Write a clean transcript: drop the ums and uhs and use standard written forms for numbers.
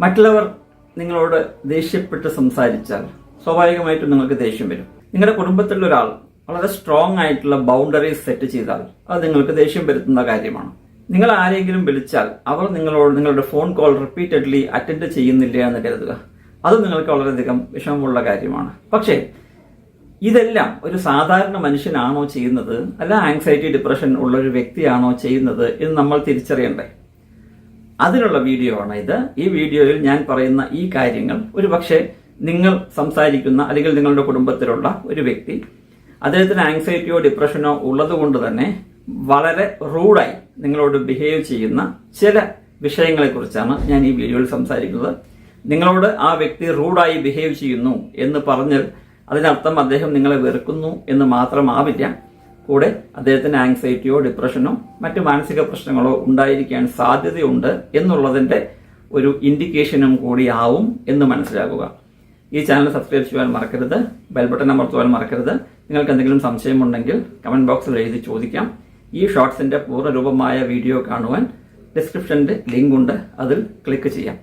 മറ്റുള്ളവർ നിങ്ങളോട് ദേഷ്യപ്പെട്ട് സംസാരിച്ചാൽ സ്വാഭാവികമായിട്ടും നിങ്ങൾക്ക് ദേഷ്യം വരും. നിങ്ങളുടെ കുടുംബത്തിലുള്ള ഒരാൾ വളരെ സ്ട്രോങ് ആയിട്ടുള്ള ബൗണ്ടറീസ് സെറ്റ് ചെയ്താൽ അത് നിങ്ങൾക്ക് ദേഷ്യം വരുത്തുന്ന കാര്യമാണ്. നിങ്ങൾ ആരെങ്കിലും വിളിച്ചാൽ അവർ നിങ്ങളുടെ ഫോൺ കോൾ റിപ്പീറ്റഡ്ലി അറ്റൻഡ് ചെയ്യുന്നില്ല എന്ന് കരുതുക. അത് നിങ്ങൾക്ക് വളരെയധികം വിഷമമുള്ള കാര്യമാണ്. പക്ഷേ ഇതെല്ലാം ഒരു സാധാരണ മനുഷ്യനാണോ ചെയ്യുന്നത്, അല്ല ആങ്സൈറ്റി ഡിപ്രഷൻ ഉള്ള ഒരു വ്യക്തിയാണോ ചെയ്യുന്നത് എന്ന് നമ്മൾ തിരിച്ചറിയണ്ടേ? അതിനുള്ള വീഡിയോ ആണ് ഇത്. ഈ വീഡിയോയിൽ ഞാൻ പറയുന്ന ഈ കാര്യങ്ങൾ ഒരു പക്ഷേ നിങ്ങൾ സംസാരിക്കുന്ന അല്ലെങ്കിൽ നിങ്ങളുടെ കുടുംബത്തിലുള്ള ഒരു വ്യക്തി അദ്ദേഹത്തിന് ആങ്സൈറ്റിയോ ഡിപ്രഷനോ ഉള്ളതുകൊണ്ട് തന്നെ വളരെ റൂഡായി നിങ്ങളോട് ബിഹേവ് ചെയ്യുന്ന ചില വിഷയങ്ങളെക്കുറിച്ചാണ് ഞാൻ ഈ വീഡിയോയിൽ സംസാരിക്കുന്നത്. നിങ്ങളോട് ആ വ്യക്തി റൂഡായി ബിഹേവ് ചെയ്യുന്നു എന്ന് പറഞ്ഞാൽ അതിനർത്ഥം അദ്ദേഹം നിങ്ങളെ വെറുക്കുന്നു എന്ന് മാത്രമാവില്ല. കൂടെ അദ്ദേഹത്തിന് ആങ്സൈറ്റിയോ ഡിപ്രഷനോ മറ്റു മാനസിക പ്രശ്നങ്ങളോ ഉണ്ടായിരിക്കാൻ സാധ്യതയുണ്ട് എന്നുള്ളതിന്റെ ഒരു ഇൻഡിക്കേഷനും കൂടിയാവും എന്ന് മനസ്സിലാക്കുക. ഈ ചാനൽ സബ്സ്ക്രൈബ് ചെയ്യാൻ മറക്കരുത്, ബെൽ ബട്ടൺ അമർത്തുവാൻ മറക്കരുത്. നിങ്ങൾക്ക് എന്തെങ്കിലും സംശയമുണ്ടെങ്കിൽ കമന്റ് ബോക്സിൽ എഴുതി ചോദിക്കാം. ഈ ഷോർട്സിന്റെ പൂർണ്ണരൂപമായ വീഡിയോ കാണുവാൻ ഡിസ്ക്രിപ്ഷനിൽ ലിങ്ക് ഉണ്ട്, അതിൽ ക്ലിക്ക് ചെയ്യാം.